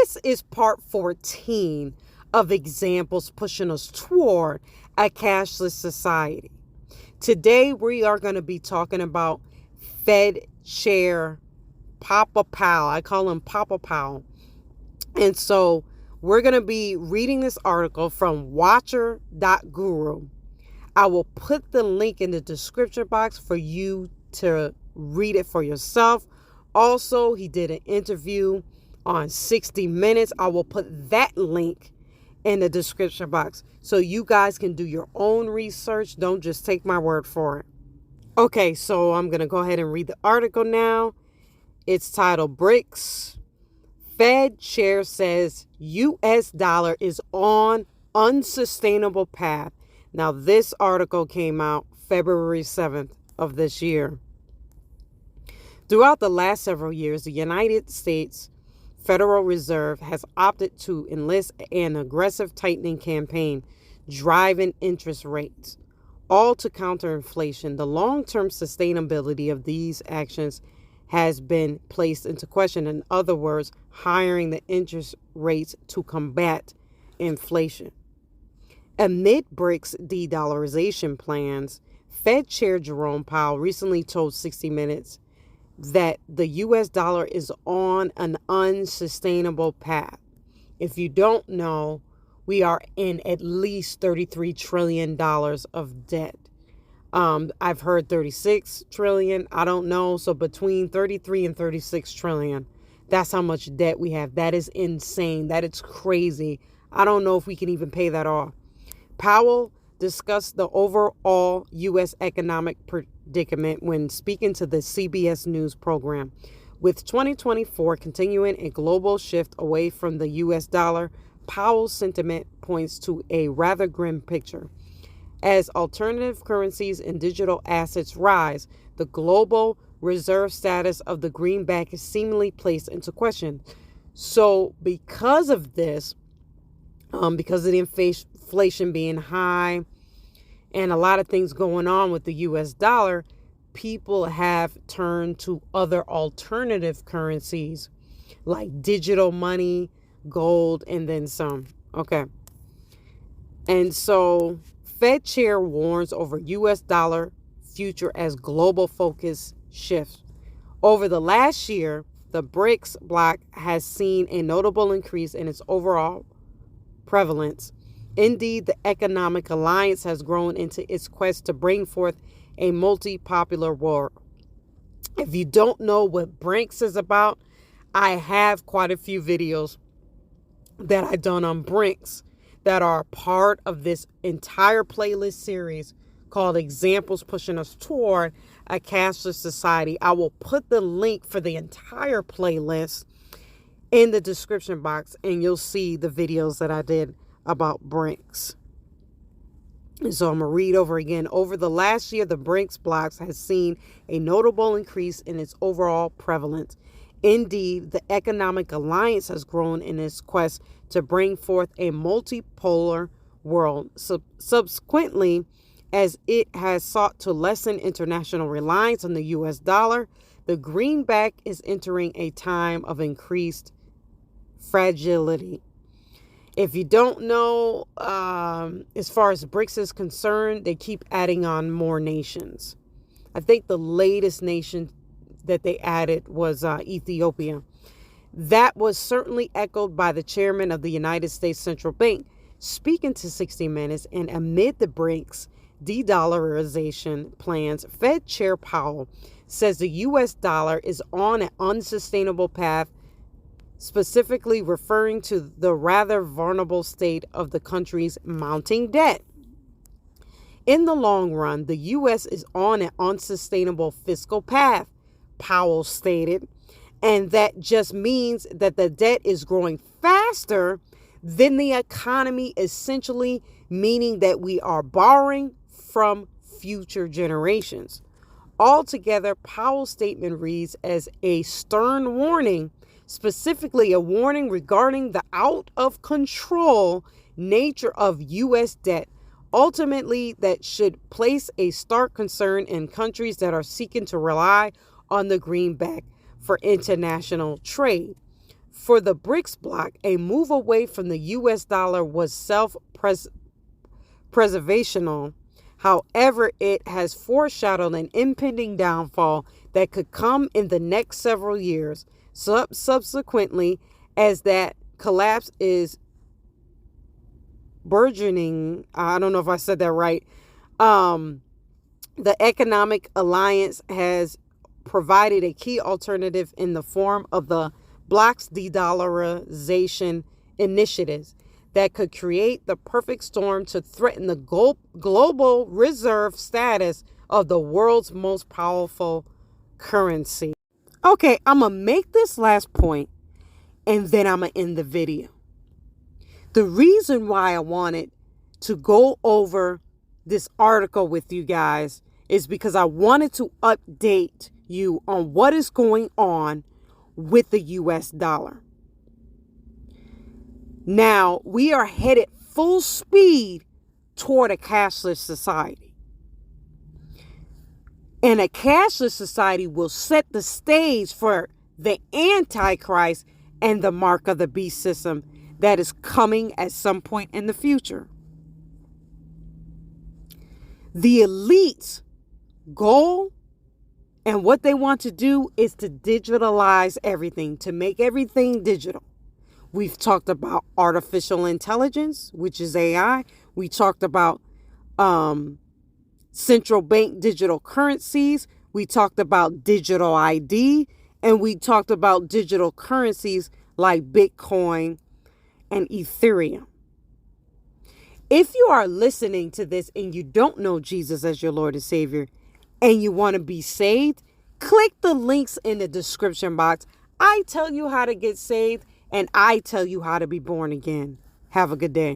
This is part 14 of examples pushing us toward a cashless society. Today, we are going to be talking about Fed Chair Papa Powell. I call him Papa Powell. And so we're going to be reading this article from watcher.guru. I will put the link in the description box for you to read it for yourself. Also, he did an interview on 60 Minutes. I will put that link in the description box so you guys can do your own research. Don't just take my word for it. Okay, so I'm going to go ahead and read the article now. It's titled BRICS. Fed Chair says U.S. dollar is on unsustainable path. Now, this article came out February 7th of this year. Throughout the last several years, the United States Federal Reserve has opted to enlist an aggressive tightening campaign, driving interest rates, all to counter inflation. The long-term sustainability of these actions has been placed into question. In other words, hiring the interest rates to combat inflation. Amid BRICS de-dollarization plans, Fed Chair Jerome Powell recently told 60 Minutes that the U.S. dollar is on an unsustainable path. If you don't know, we are in at least $33 trillion of debt. I've heard 36 trillion. I don't know. So between 33 and 36 trillion, that's how much debt we have. That is insane. That is crazy. I don't know if we can even pay that off. Powell discussed the overall U.S. economic predicament when speaking to the CBS News program. With 2024 continuing a global shift away from the U.S. dollar, Powell's sentiment points to a rather grim picture. As alternative currencies and digital assets rise, the global reserve status of the greenback is seemingly placed into question. So because of this, because of the inflation being high and a lot of things going on with the U.S. dollar, people have turned to other alternative currencies like digital money, gold, and then some. Okay. And so Fed Chair warns over U.S. dollar future as global focus shifts. Over the last year, the BRICS bloc has seen a notable increase in its overall prevalence. Indeed, the economic alliance has grown into its quest to bring forth a multi-polar world. If you don't know what BRICS is about, I have quite a few videos that I've done on BRICS that are part of this entire playlist series called Examples Pushing Us Toward a Cashless Society. I will put the link for the entire playlist in the description box, and you'll see the videos that I did about BRICS. And so I'm going to read over again. Over the last year, the BRICS bloc has seen a notable increase in its overall prevalence. Indeed, the economic alliance has grown in its quest to bring forth a multipolar world. Subsequently, as it has sought to lessen international reliance on the U.S. dollar, the greenback is entering a time of increased fragility. If you don't know, as far as BRICS is concerned, they keep adding on more nations. I think the latest nation that they added was Ethiopia. That was certainly echoed by the chairman of the United States Central Bank, speaking to 60 Minutes. And amid the BRICS de-dollarization plans, Fed Chair Powell says the U.S. dollar is on an unsustainable path, specifically referring to the rather vulnerable state of the country's mounting debt. In the long run, the U.S. is on an unsustainable fiscal path, Powell stated, and that just means that the debt is growing faster than the economy, essentially meaning that we are borrowing from future generations. Altogether, Powell's statement reads as a stern warning, specifically a warning regarding the out of control nature of U.S. debt, ultimately that should place a stark concern in countries that are seeking to rely on the greenback for international trade. For the BRICS bloc, a move away from the US dollar was self-preservational. However, it has foreshadowed an impending downfall that could come in the next several years. Subsequently, as that collapse is burgeoning, I don't know if I said that right, the economic alliance has provided a key alternative in the form of the bloc's de-dollarization initiatives that could create the perfect storm to threaten the global reserve status of the world's most powerful currency. Okay, I'm going to make this last point and then I'm going to end the video. The reason why I wanted to go over this article with you guys is because I wanted to update you on what is going on with the US dollar. Now, we are headed full speed toward a cashless society. And a cashless society will set the stage for the Antichrist and the mark of the beast system that is coming at some point in the future. The elite's goal and what they want to do is to digitalize everything, to make everything digital. We've talked about artificial intelligence, which is AI. We talked about central bank digital currencies. We talked about digital ID. And we talked about digital currencies like Bitcoin and Ethereum. If you are listening to this and you don't know Jesus as your Lord and Savior and you want to be saved, click the links in the description box. I tell you how to get saved and I tell you how to be born again. Have a good day.